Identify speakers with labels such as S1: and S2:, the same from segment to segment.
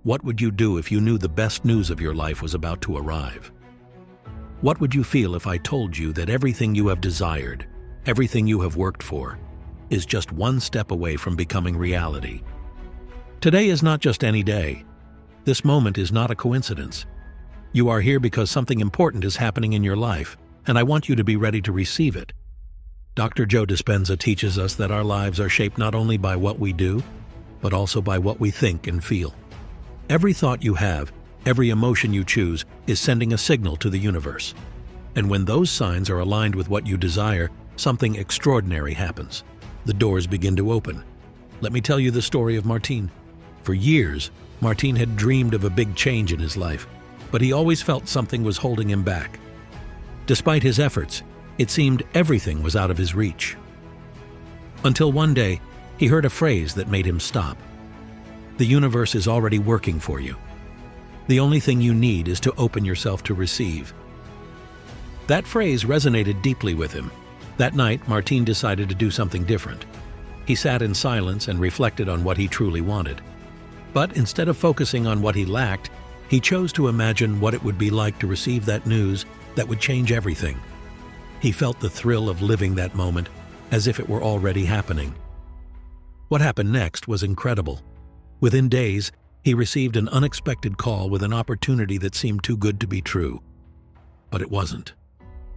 S1: What would you do if you knew the best news of your life was about to arrive? What would you feel if I told you that everything you have desired, everything you have worked for, is just one step away from becoming reality? Today is not just any day. This moment is not a coincidence. You are here because something important is happening in your life, and I want you to be ready to receive it. Dr. Joe Dispenza teaches us that our lives are shaped not only by what we do, but also by what we think and feel. Every thought you have, every emotion you choose, is sending a signal to the universe. And when those signs are aligned with what you desire, something extraordinary happens. The doors begin to open. Let me tell you the story of Martin. For years, Martin had dreamed of a big change in his life, but he always felt something was holding him back. Despite his efforts, it seemed everything was out of his reach. Until one day, he heard a phrase that made him stop. The universe is already working for you. The only thing you need is to open yourself to receive. That phrase resonated deeply with him. That night, Martin decided to do something different. He sat in silence and reflected on what he truly wanted. But instead of focusing on what he lacked, he chose to imagine what it would be like to receive that news that would change everything. He felt the thrill of living that moment as if it were already happening. What happened next was incredible. Within days, he received an unexpected call with an opportunity that seemed too good to be true. But it wasn't.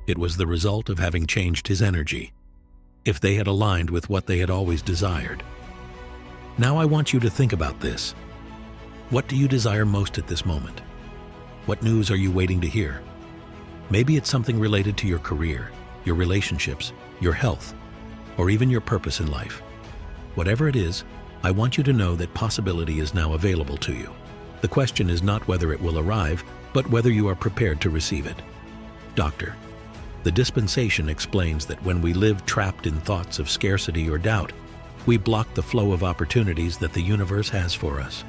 S1: It was the result of having changed his energy. If they had aligned with what they had always desired. Now I want you to think about this. What do you desire most at this moment? What news are you waiting to hear? Maybe it's something related to your career, your relationships, your health, or even your purpose in life. Whatever it is, I want you to know that possibility is now available to you. The question is not whether it will arrive, but whether you are prepared to receive it. Doctor, the dispensation explains that when we live trapped in thoughts of scarcity or doubt, we block the flow of opportunities that the universe has for us.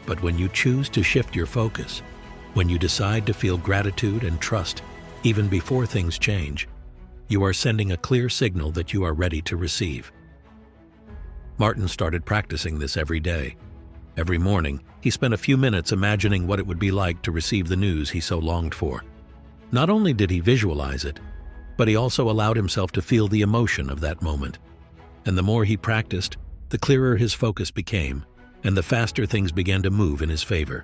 S1: But when you choose to shift your focus, when you decide to feel gratitude and trust even before things change, you are sending a clear signal that you are ready to receive. Martin started practicing this every day. Every morning, he spent a few minutes imagining what it would be like to receive the news he so longed for. Not only did he visualize it, but he also allowed himself to feel the emotion of that moment. And the more he practiced, the clearer his focus became, and the faster things began to move in his favor.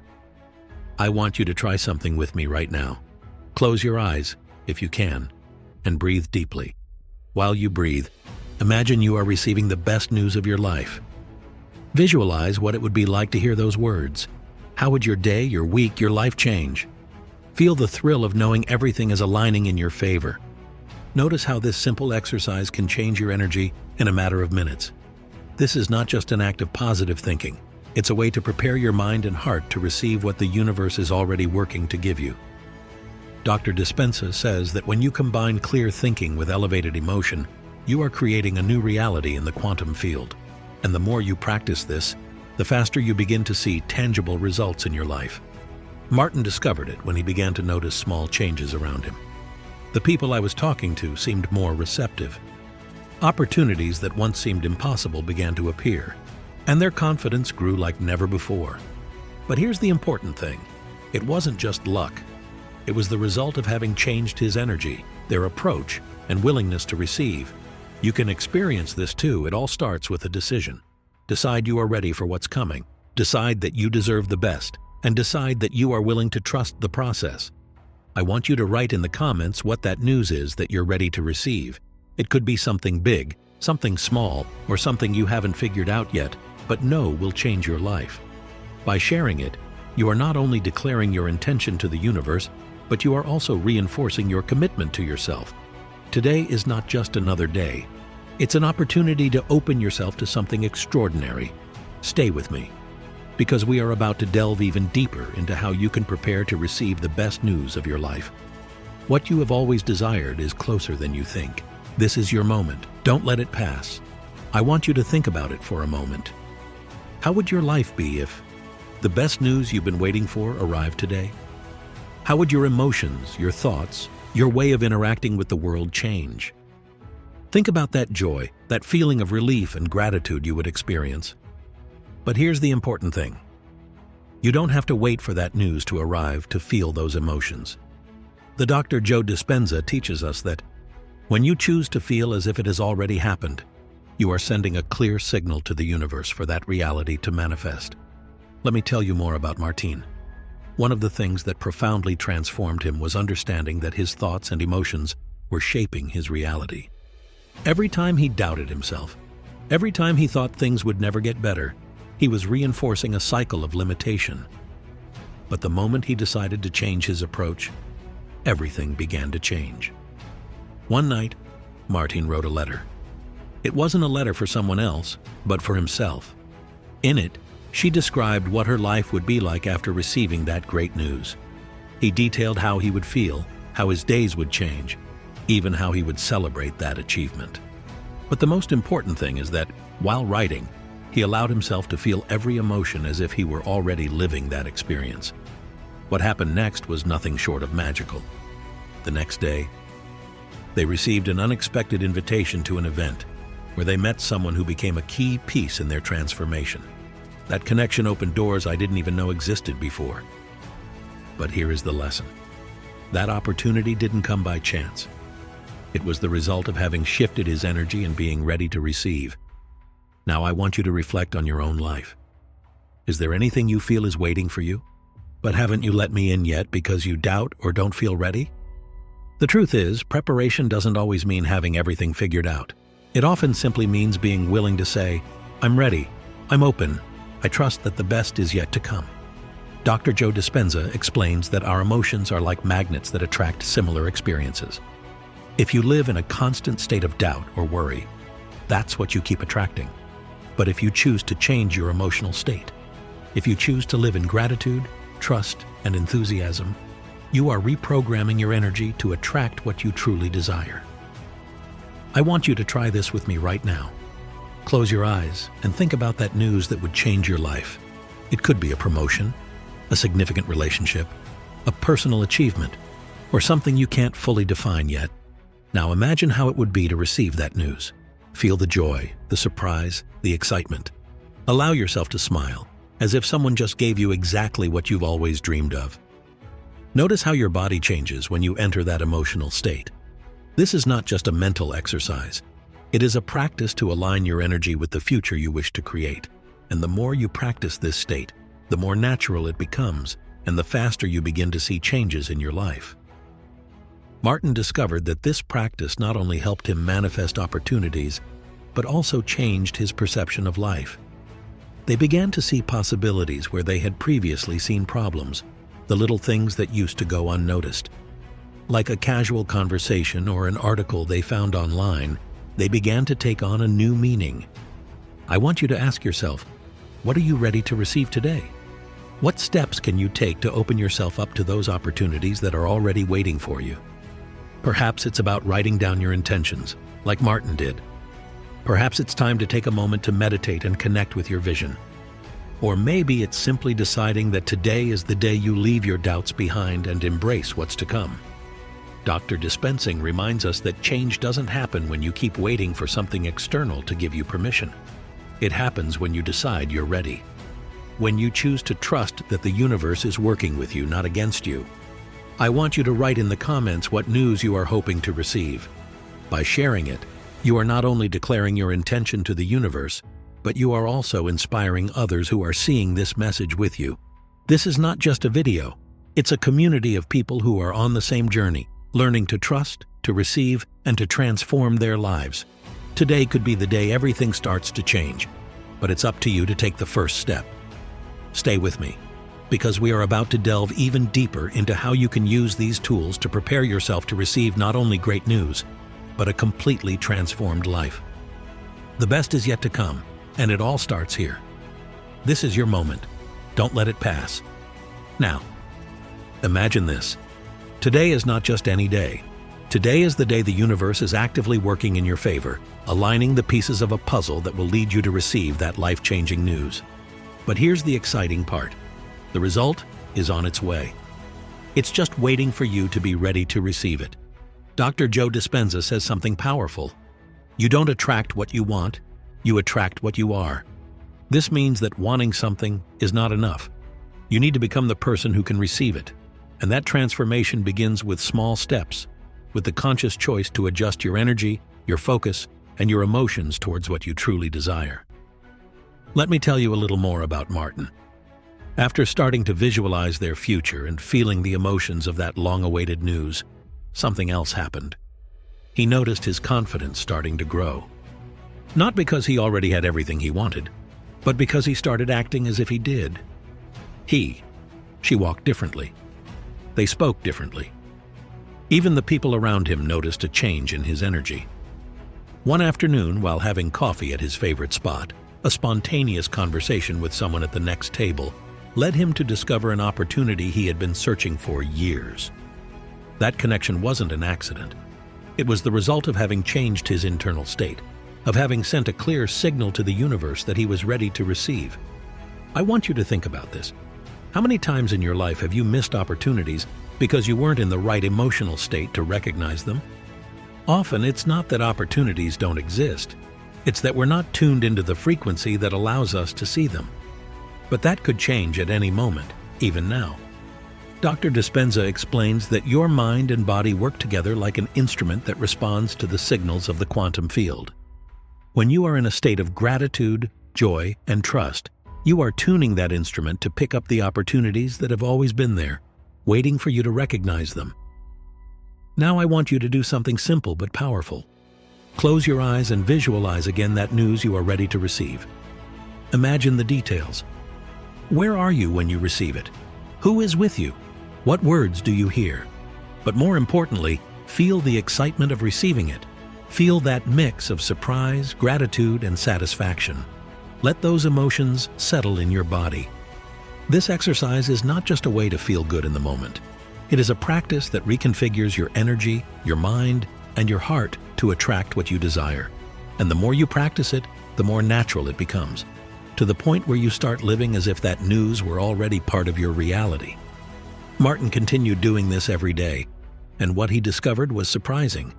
S1: I want you to try something with me right now. Close your eyes, if you can, and breathe deeply. While you breathe, imagine you are receiving the best news of your life. Visualize what it would be like to hear those words. How would your day, your week, your life change? Feel the thrill of knowing everything is aligning in your favor. Notice how this simple exercise can change your energy in a matter of minutes. This is not just an act of positive thinking. It's a way to prepare your mind and heart to receive what the universe is already working to give you. Dr. Dispenza says that when you combine clear thinking with elevated emotion, you are creating a new reality in the quantum field. And the more you practice this, the faster you begin to see tangible results in your life. Martin discovered it when he began to notice small changes around him. The people I was talking to seemed more receptive. Opportunities that once seemed impossible began to appear, and their confidence grew like never before. But here's the important thing. It wasn't just luck. It was the result of having changed his energy, their approach, and willingness to receive. You can experience this too. It all starts with a decision. Decide you are ready for what's coming. Decide that you deserve the best, and decide that you are willing to trust the process. I want you to write in the comments what that news is that you're ready to receive. It could be something big, something small, or something you haven't figured out yet, but know will change your life. By sharing it, you are not only declaring your intention to the universe, but you are also reinforcing your commitment to yourself. Today is not just another day. It's an opportunity to open yourself to something extraordinary. Stay with me, because we are about to delve even deeper into how you can prepare to receive the best news of your life. What you have always desired is closer than you think. This is your moment. Don't let it pass. I want you to think about it for a moment. How would your life be if the best news you've been waiting for arrived today? How would your emotions, your thoughts, your way of interacting with the world change? Think about that joy, that feeling of relief and gratitude you would experience. But here's the important thing. You don't have to wait for that news to arrive to feel those emotions. The Dr. Joe Dispenza teaches us that when you choose to feel as if it has already happened, you are sending a clear signal to the universe for that reality to manifest. Let me tell you more about Martin. One of the things that profoundly transformed him was understanding that his thoughts and emotions were shaping his reality. Every time he doubted himself, every time he thought things would never get better, he was reinforcing a cycle of limitation. But the moment he decided to change his approach, everything began to change. One night, Martin wrote a letter. It wasn't a letter for someone else, but for himself. In it, she described what her life would be like after receiving that great news. He detailed how he would feel, how his days would change, even how he would celebrate that achievement. But the most important thing is that, while writing, he allowed himself to feel every emotion as if he were already living that experience. What happened next was nothing short of magical. The next day, they received an unexpected invitation to an event where they met someone who became a key piece in their transformation. That connection opened doors I didn't even know existed before. But here is the lesson. That opportunity didn't come by chance. It was the result of having shifted his energy and being ready to receive. Now I want you to reflect on your own life. Is there anything you feel is waiting for you? But haven't you let me in yet because you doubt or don't feel ready? The truth is, preparation doesn't always mean having everything figured out. It often simply means being willing to say, I'm ready, I'm open, I trust that the best is yet to come. Dr. Joe Dispenza explains that our emotions are like magnets that attract similar experiences. If you live in a constant state of doubt or worry, that's what you keep attracting. But if you choose to change your emotional state, if you choose to live in gratitude, trust, and enthusiasm, you are reprogramming your energy to attract what you truly desire. I want you to try this with me right now. Close your eyes and think about that news that would change your life. It could be a promotion, a significant relationship, a personal achievement, or something you can't fully define yet. Now imagine how it would be to receive that news. Feel the joy, the surprise, the excitement. Allow yourself to smile, as if someone just gave you exactly what you've always dreamed of. Notice how your body changes when you enter that emotional state. This is not just a mental exercise. It is a practice to align your energy with the future you wish to create. And the more you practice this state, the more natural it becomes, and the faster you begin to see changes in your life. Martin discovered that this practice not only helped him manifest opportunities, but also changed his perception of life. They began to see possibilities where they had previously seen problems, the little things that used to go unnoticed. Like a casual conversation or an article they found online, they began to take on a new meaning. I want you to ask yourself, what are you ready to receive today? What steps can you take to open yourself up to those opportunities that are already waiting for you? Perhaps it's about writing down your intentions, like Martin did. Perhaps it's time to take a moment to meditate and connect with your vision. Or maybe it's simply deciding that today is the day you leave your doubts behind and embrace what's to come. Dr. Dispensing reminds us that change doesn't happen when you keep waiting for something external to give you permission. It happens when you decide you're ready. When you choose to trust that the universe is working with you, not against you. I want you to write in the comments what news you are hoping to receive. By sharing it, you are not only declaring your intention to the universe, but you are also inspiring others who are seeing this message with you. This is not just a video. It's a community of people who are on the same journey, learning to trust, to receive, and to transform their lives. Today could be the day everything starts to change, but it's up to you to take the first step. Stay with me, because we are about to delve even deeper into how you can use these tools to prepare yourself to receive not only great news, but a completely transformed life. The best is yet to come, and it all starts here. This is your moment. Don't let it pass. Now, imagine this. Today is not just any day. Today is the day the universe is actively working in your favor, aligning the pieces of a puzzle that will lead you to receive that life-changing news. But here's the exciting part. The result is on its way. It's just waiting for you to be ready to receive it. Dr. Joe Dispenza says something powerful. You don't attract what you want, you attract what you are. This means that wanting something is not enough. You need to become the person who can receive it. And that transformation begins with small steps, with the conscious choice to adjust your energy, your focus, and your emotions towards what you truly desire. Let me tell you a little more about Martin. After starting to visualize their future and feeling the emotions of that long-awaited news, something else happened. He noticed his confidence starting to grow. Not because he already had everything he wanted, but because he started acting as if he did. She walked differently. They spoke differently. Even the people around him noticed a change in his energy. One afternoon, while having coffee at his favorite spot, a spontaneous conversation with someone at the next table led him to discover an opportunity he had been searching for years. That connection wasn't an accident. It was the result of having changed his internal state, of having sent a clear signal to the universe that he was ready to receive. I want you to think about this. How many times in your life have you missed opportunities because you weren't in the right emotional state to recognize them? Often, it's not that opportunities don't exist. It's that we're not tuned into the frequency that allows us to see them. But that could change at any moment, even now. Dr. Dispenza explains that your mind and body work together like an instrument that responds to the signals of the quantum field. When you are in a state of gratitude, joy, and trust, you are tuning that instrument to pick up the opportunities that have always been there, waiting for you to recognize them. Now I want you to do something simple but powerful. Close your eyes and visualize again that news you are ready to receive. Imagine the details. Where are you when you receive it? Who is with you? What words do you hear? But more importantly, feel the excitement of receiving it. Feel that mix of surprise, gratitude, and satisfaction. Let those emotions settle in your body. This exercise is not just a way to feel good in the moment. It is a practice that reconfigures your energy, your mind, and your heart to attract what you desire. And the more you practice it, the more natural it becomes, to the point where you start living as if that news were already part of your reality. Martin continued doing this every day, and what he discovered was surprising.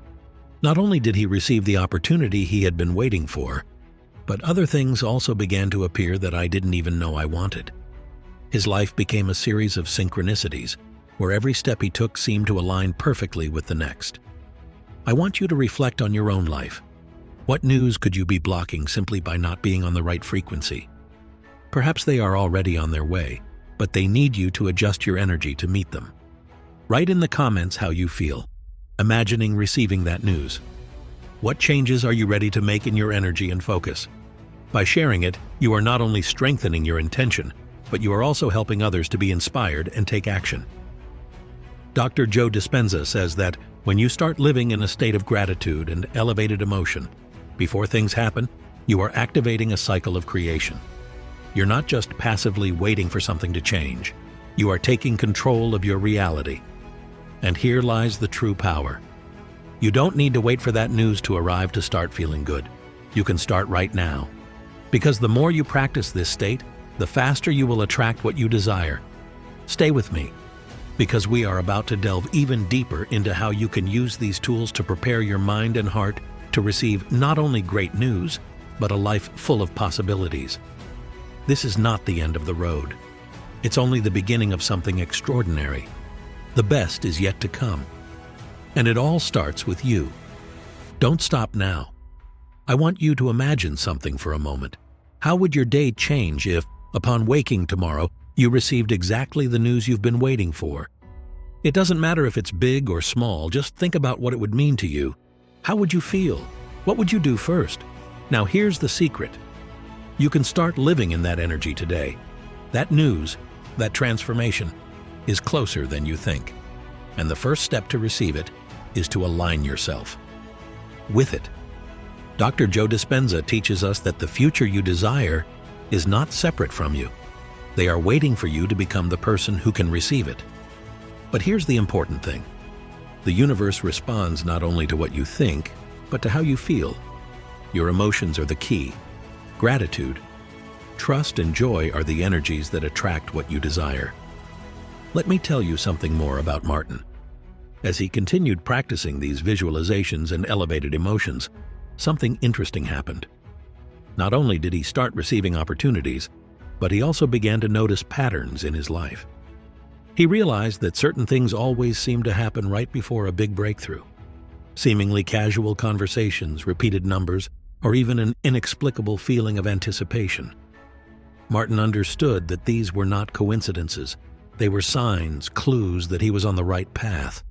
S1: Not only did he receive the opportunity he had been waiting for, but other things also began to appear that I didn't even know I wanted. His life became a series of synchronicities, where every step he took seemed to align perfectly with the next. I want you to reflect on your own life. What news could you be blocking simply by not being on the right frequency? Perhaps they are already on their way, but they need you to adjust your energy to meet them. Write in the comments how you feel, imagining receiving that news. What changes are you ready to make in your energy and focus? By sharing it, you are not only strengthening your intention, but you are also helping others to be inspired and take action. Dr. Joe Dispenza says that when you start living in a state of gratitude and elevated emotion, before things happen, you are activating a cycle of creation. You're not just passively waiting for something to change. You are taking control of your reality. And here lies the true power. You don't need to wait for that news to arrive to start feeling good. You can start right now. Because the more you practice this state, the faster you will attract what you desire. Stay with me, because we are about to delve even deeper into how you can use these tools to prepare your mind and heart to receive not only great news, but a life full of possibilities. This is not the end of the road. It's only the beginning of something extraordinary. The best is yet to come. And it all starts with you. Don't stop now. I want you to imagine something for a moment. How would your day change if, upon waking tomorrow, you received exactly the news you've been waiting for? It doesn't matter if it's big or small, just think about what it would mean to you. How would you feel? What would you do first? Now here's the secret. You can start living in that energy today. That news, that transformation, is closer than you think. And the first step to receive it is to align yourself with it. Dr. Joe Dispenza teaches us that the future you desire is not separate from you. They are waiting for you to become the person who can receive it. But here's the important thing. The universe responds not only to what you think, but to how you feel. Your emotions are the key. Gratitude, trust, and joy are the energies that attract what you desire. Let me tell you something more about Martin. As he continued practicing these visualizations and elevated emotions, something interesting happened. Not only did he start receiving opportunities, but he also began to notice patterns in his life. He realized that certain things always seemed to happen right before a big breakthrough. Seemingly casual conversations, repeated numbers, or even an inexplicable feeling of anticipation. Martin understood that these were not coincidences. They were signs, clues that he was on the right path.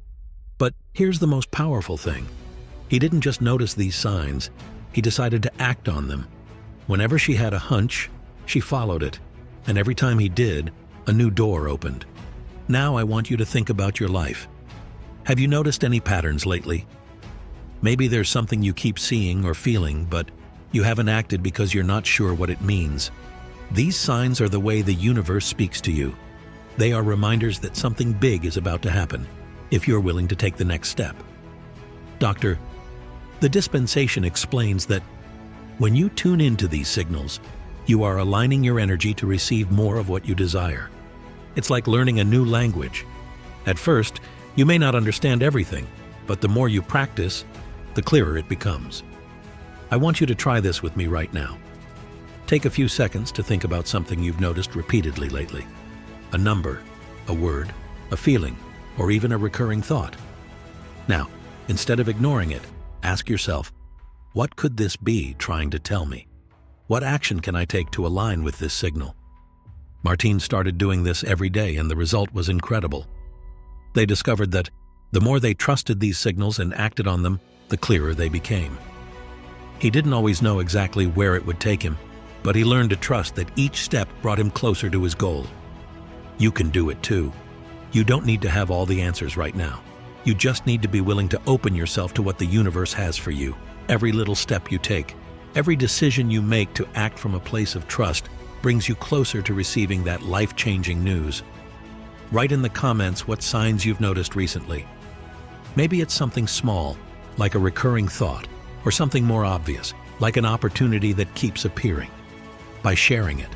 S1: But here's the most powerful thing. He didn't just notice these signs, he decided to act on them. Whenever she had a hunch, she followed it, and every time he did, a new door opened. Now I want you to think about your life. Have you noticed any patterns lately? Maybe there's something you keep seeing or feeling, but you haven't acted because you're not sure what it means. These signs are the way the universe speaks to you. They are reminders that something big is about to happen, if you're willing to take the next step. Doctor, the dispensation explains that when you tune into these signals, you are aligning your energy to receive more of what you desire. It's like learning a new language. At first, you may not understand everything, but the more you practice, the clearer it becomes. I want you to try this with me right now. Take a few seconds to think about something you've noticed repeatedly lately. A number, a word, a feeling, or even a recurring thought. Now, instead of ignoring it, ask yourself, what could this be trying to tell me? What action can I take to align with this signal? Martine started doing this every day, and the result was incredible. They discovered that the more they trusted these signals and acted on them, the clearer they became. He didn't always know exactly where it would take him, but he learned to trust that each step brought him closer to his goal. You can do it too. You don't need to have all the answers right now. You just need to be willing to open yourself to what the universe has for you. Every little step you take, every decision you make to act from a place of trust brings you closer to receiving that life-changing news. Write in the comments what signs you've noticed recently. Maybe it's something small, like a recurring thought, or something more obvious, like an opportunity that keeps appearing. By sharing it,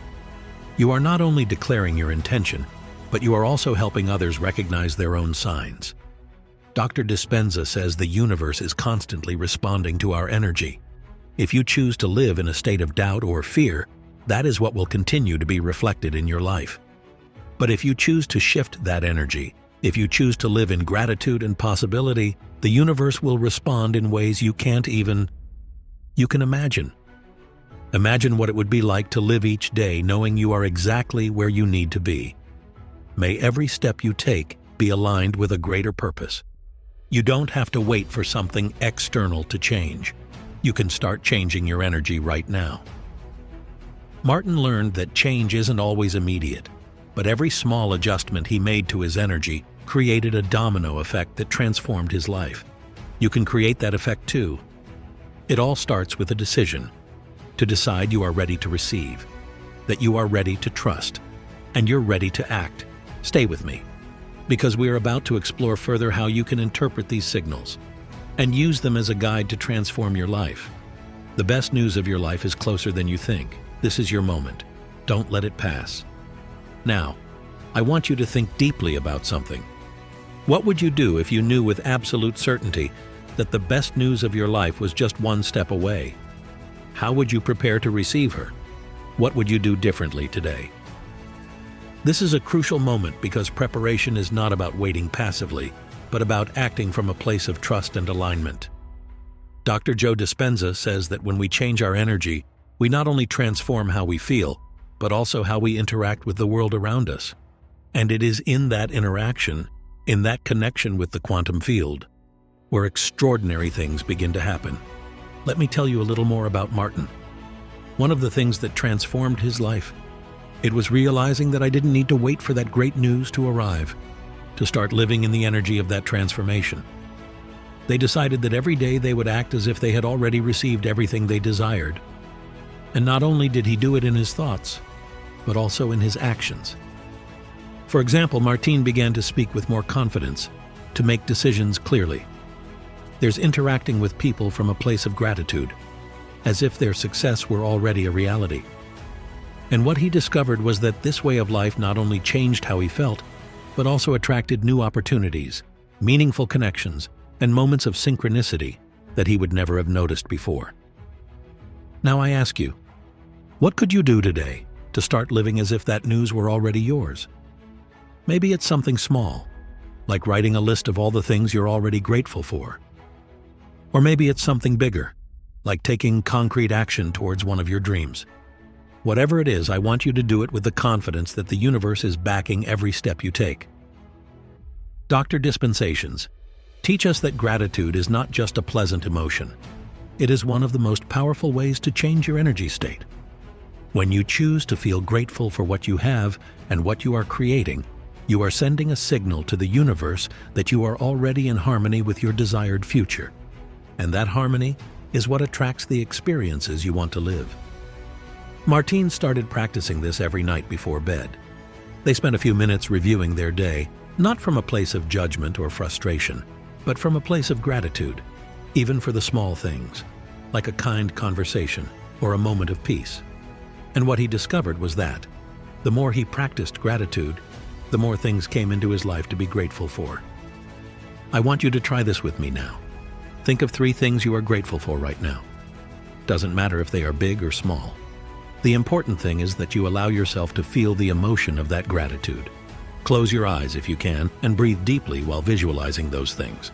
S1: you are not only declaring your intention, but you are also helping others recognize their own signs. Dr. Dispenza says the universe is constantly responding to our energy. If you choose to live in a state of doubt or fear, that is what will continue to be reflected in your life. But if you choose to shift that energy, if you choose to live in gratitude and possibility, the universe will respond in ways you can imagine. Imagine what it would be like to live each day knowing you are exactly where you need to be. May every step you take be aligned with a greater purpose. You don't have to wait for something external to change. You can start changing your energy right now. Martin learned that change isn't always immediate, but every small adjustment he made to his energy created a domino effect that transformed his life. You can create that effect too. It all starts with a decision. To decide you are ready to receive, that you are ready to trust, and you're ready to act. Stay with me, because we are about to explore further how you can interpret these signals and use them as a guide to transform your life. The best news of your life is closer than you think. This is your moment. Don't let it pass. Now, I want you to think deeply about something. What would you do if you knew with absolute certainty that the best news of your life was just one step away? How would you prepare to receive her? What would you do differently today? This is a crucial moment because preparation is not about waiting passively, but about acting from a place of trust and alignment. Dr. Joe Dispenza says that when we change our energy, we not only transform how we feel, but also how we interact with the world around us. And it is in that interaction, in that connection with the quantum field, where extraordinary things begin to happen. Let me tell you a little more about Martin. One of the things that transformed his life, it was realizing that I didn't need to wait for that great news to arrive, to start living in the energy of that transformation. They decided that every day they would act as if they had already received everything they desired. And not only did he do it in his thoughts, but also in his actions. For example, Martine began to speak with more confidence, to make decisions clearly. There's interacting with people from a place of gratitude, as if their success were already a reality. And what he discovered was that this way of life not only changed how he felt, but also attracted new opportunities, meaningful connections, and moments of synchronicity that he would never have noticed before. Now I ask you, what could you do today to start living as if that news were already yours. Maybe it's something small, like writing a list of all the things you're already grateful for. Or maybe it's something bigger, like taking concrete action towards one of your dreams. Whatever it is, I want you to do it with the confidence that the universe is backing every step you take. Dr. Dispensations teach us that gratitude is not just a pleasant emotion. It is one of the most powerful ways to change your energy state. When you choose to feel grateful for what you have and what you are creating, you are sending a signal to the universe that you are already in harmony with your desired future. And that harmony is what attracts the experiences you want to live. Martine started practicing this every night before bed. They spent a few minutes reviewing their day, not from a place of judgment or frustration, but from a place of gratitude, even for the small things, like a kind conversation or a moment of peace. And what he discovered was that the more he practiced gratitude, the more things came into his life to be grateful for. I want you to try this with me now. Think of 3 things you are grateful for right now. Doesn't matter if they are big or small. The important thing is that you allow yourself to feel the emotion of that gratitude. Close your eyes if you can and breathe deeply while visualizing those things.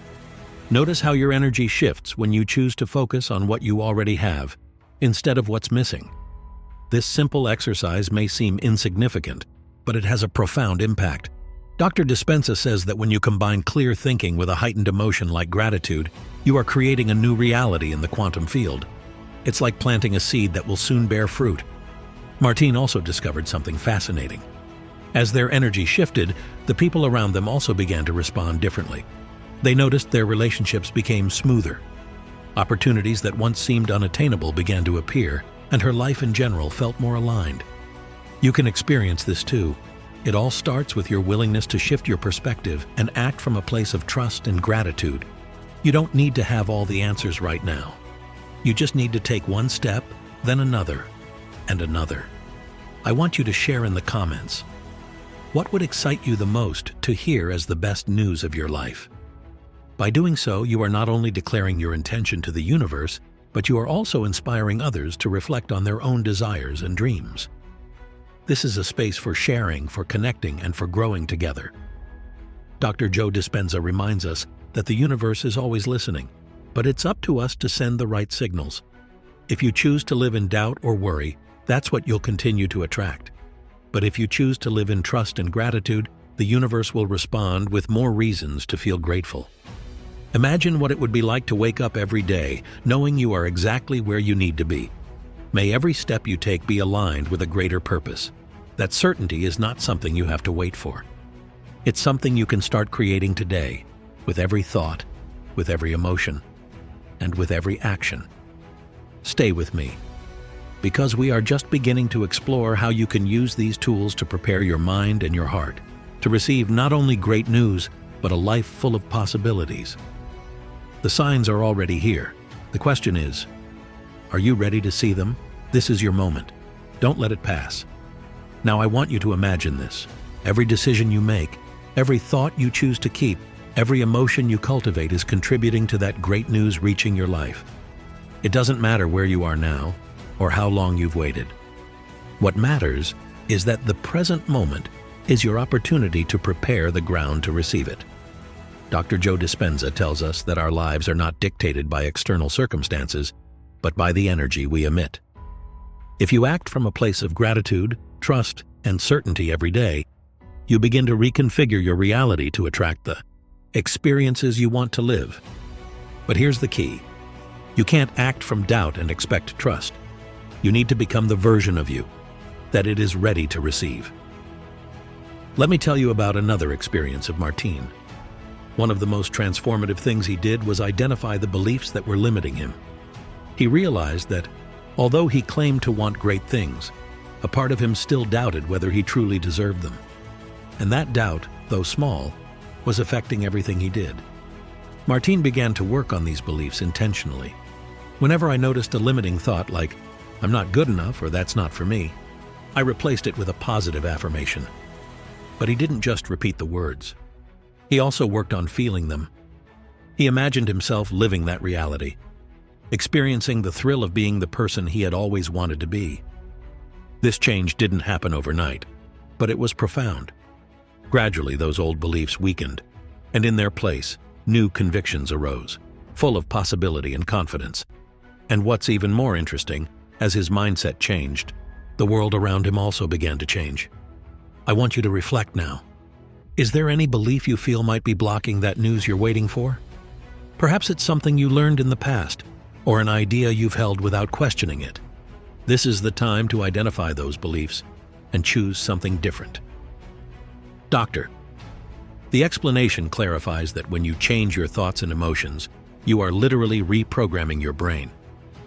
S1: Notice how your energy shifts when you choose to focus on what you already have instead of what's missing. This simple exercise may seem insignificant, but it has a profound impact. Dr. Dispenza says that when you combine clear thinking with a heightened emotion like gratitude, you are creating a new reality in the quantum field. It's like planting a seed that will soon bear fruit. Martine also discovered something fascinating. As their energy shifted, the people around them also began to respond differently. They noticed their relationships became smoother. Opportunities that once seemed unattainable began to appear, and her life in general felt more aligned. You can experience this too. It all starts with your willingness to shift your perspective and act from a place of trust and gratitude. You don't need to have all the answers right now. You just need to take one step, then another, and another. I want you to share in the comments. What would excite you the most to hear as the best news of your life? By doing so, you are not only declaring your intention to the universe, but you are also inspiring others to reflect on their own desires and dreams. This is a space for sharing, for connecting, and for growing together. Dr. Joe Dispenza reminds us that the universe is always listening, but it's up to us to send the right signals. If you choose to live in doubt or worry, that's what you'll continue to attract. But if you choose to live in trust and gratitude, the universe will respond with more reasons to feel grateful. Imagine what it would be like to wake up every day knowing you are exactly where you need to be. May every step you take be aligned with a greater purpose. That certainty is not something you have to wait for. It's something you can start creating today, with every thought, with every emotion, and with every action. Stay with me, because we are just beginning to explore how you can use these tools to prepare your mind and your heart to receive not only great news, but a life full of possibilities. The signs are already here. The question is, are you ready to see them? This is your moment. Don't let it pass. Now I want you to imagine this. Every decision you make, every thought you choose to keep, every emotion you cultivate is contributing to that great news reaching your life. It doesn't matter where you are now or how long you've waited. What matters is that the present moment is your opportunity to prepare the ground to receive it. Dr. Joe Dispenza tells us that our lives are not dictated by external circumstances, but by the energy we emit. If you act from a place of gratitude, trust, and certainty every day, you begin to reconfigure your reality to attract the experiences you want to live. But here's the key. You can't act from doubt and expect trust. You need to become the version of you that it is ready to receive. Let me tell you about another experience of Martine. One of the most transformative things he did was identify the beliefs that were limiting him. He realized that, although he claimed to want great things, a part of him still doubted whether he truly deserved them. And that doubt, though small, was affecting everything he did. Martine began to work on these beliefs intentionally. Whenever I noticed a limiting thought like, "I'm not good enough" or "that's not for me," I replaced it with a positive affirmation. But he didn't just repeat the words. He also worked on feeling them. He imagined himself living that reality, experiencing the thrill of being the person he had always wanted to be. This change didn't happen overnight, but it was profound. Gradually, those old beliefs weakened, and in their place, new convictions arose, full of possibility and confidence. And what's even more interesting, as his mindset changed, the world around him also began to change. I want you to reflect now. Is there any belief you feel might be blocking that news you're waiting for? Perhaps it's something you learned in the past, or an idea you've held without questioning it. This is the time to identify those beliefs and choose something different. Doctor. The explanation clarifies that when you change your thoughts and emotions, you are literally reprogramming your brain.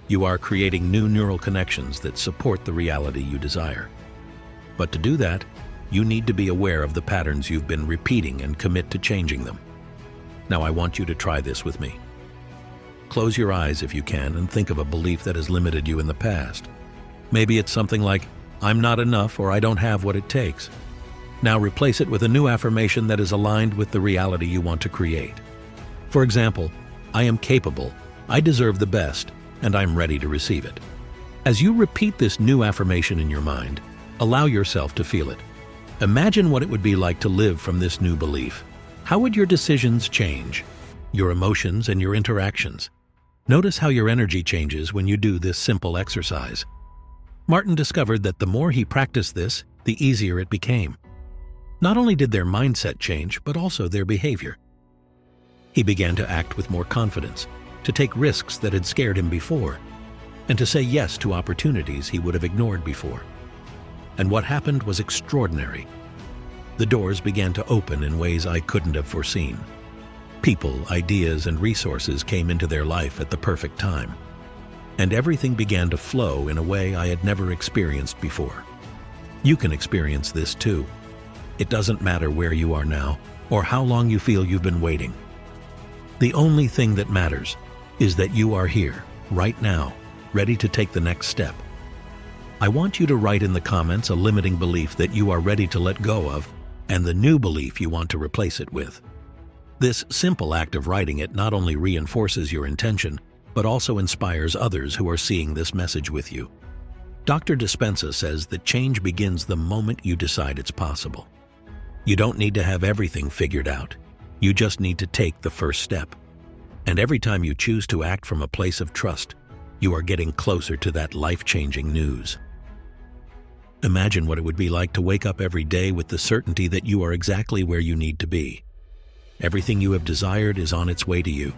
S1: You are creating new neural connections that support the reality you desire. But to do that, you need to be aware of the patterns you've been repeating and commit to changing them. Now I want you to try this with me. Close your eyes if you can and think of a belief that has limited you in the past. Maybe it's something like, "I'm not enough," or "I don't have what it takes." Now replace it with a new affirmation that is aligned with the reality you want to create. For example, "I am capable, I deserve the best, and I'm ready to receive it." As you repeat this new affirmation in your mind, allow yourself to feel it. Imagine what it would be like to live from this new belief. How would your decisions change? Your emotions and your interactions? Notice how your energy changes when you do this simple exercise. Martin discovered that the more he practiced this, the easier it became. Not only did their mindset change, but also their behavior. He began to act with more confidence, to take risks that had scared him before, and to say yes to opportunities he would have ignored before. And what happened was extraordinary. The doors began to open in ways I couldn't have foreseen. People, ideas, and resources came into their life at the perfect time. And everything began to flow in a way I had never experienced before. You can experience this too. It doesn't matter where you are now or how long you feel you've been waiting. The only thing that matters is that you are here, right now, ready to take the next step. I want you to write in the comments a limiting belief that you are ready to let go of and the new belief you want to replace it with. This simple act of writing it not only reinforces your intention, but also inspires others who are seeing this message with you. Dr. Dispenza says that change begins the moment you decide it's possible. You don't need to have everything figured out. You just need to take the first step. And every time you choose to act from a place of trust, you are getting closer to that life-changing news. Imagine what it would be like to wake up every day with the certainty that you are exactly where you need to be. Everything you have desired is on its way to you,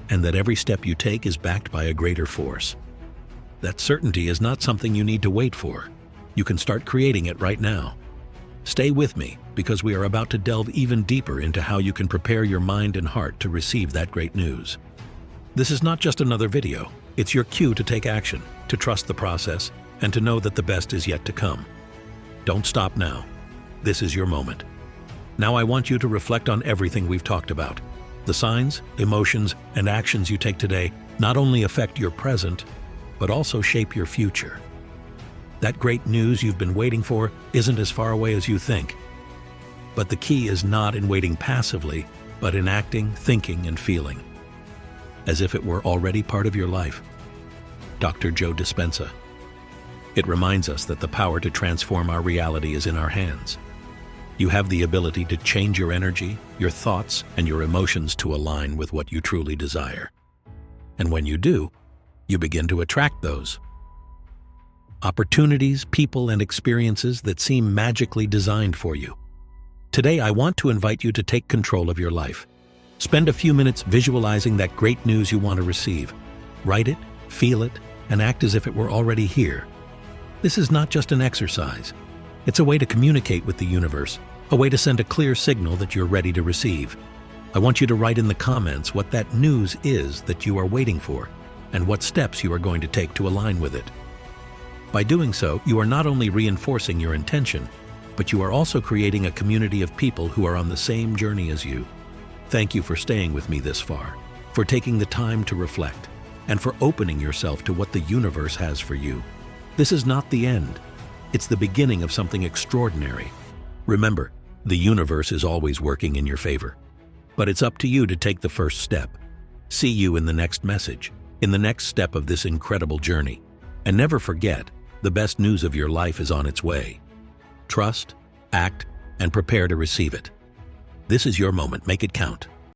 S1: and that every step you take is backed by a greater force. That certainty is not something you need to wait for. You can start creating it right now. Stay with me, because we are about to delve even deeper into how you can prepare your mind and heart to receive that great news. This is not just another video. It's your cue to take action, to trust the process, and to know that the best is yet to come. Don't stop now. This is your moment. Now I want you to reflect on everything we've talked about. The signs, emotions, and actions you take today not only affect your present, but also shape your future. That great news you've been waiting for isn't as far away as you think. But the key is not in waiting passively, but in acting, thinking, and feeling, as if it were already part of your life. Dr. Joe Dispenza. It reminds us that the power to transform our reality is in our hands. You have the ability to change your energy, your thoughts, and your emotions to align with what you truly desire. And when you do, you begin to attract those opportunities, people, and experiences that seem magically designed for you. Today, I want to invite you to take control of your life. Spend a few minutes visualizing that great news you want to receive. Write it, feel it, and act as if it were already here. This is not just an exercise. It's a way to communicate with the universe, a way to send a clear signal that you're ready to receive. I want you to write in the comments what that news is that you are waiting for, and what steps you are going to take to align with it. By doing so, you are not only reinforcing your intention, but you are also creating a community of people who are on the same journey as you. Thank you for staying with me this far, for taking the time to reflect, and for opening yourself to what the universe has for you. This is not the end. It's the beginning of something extraordinary. Remember, the universe is always working in your favor. But it's up to you to take the first step. See you in the next message, in the next step of this incredible journey. And never forget, The best news of your life is on its way. Trust, act, and prepare to receive it. This is your moment. Make it count.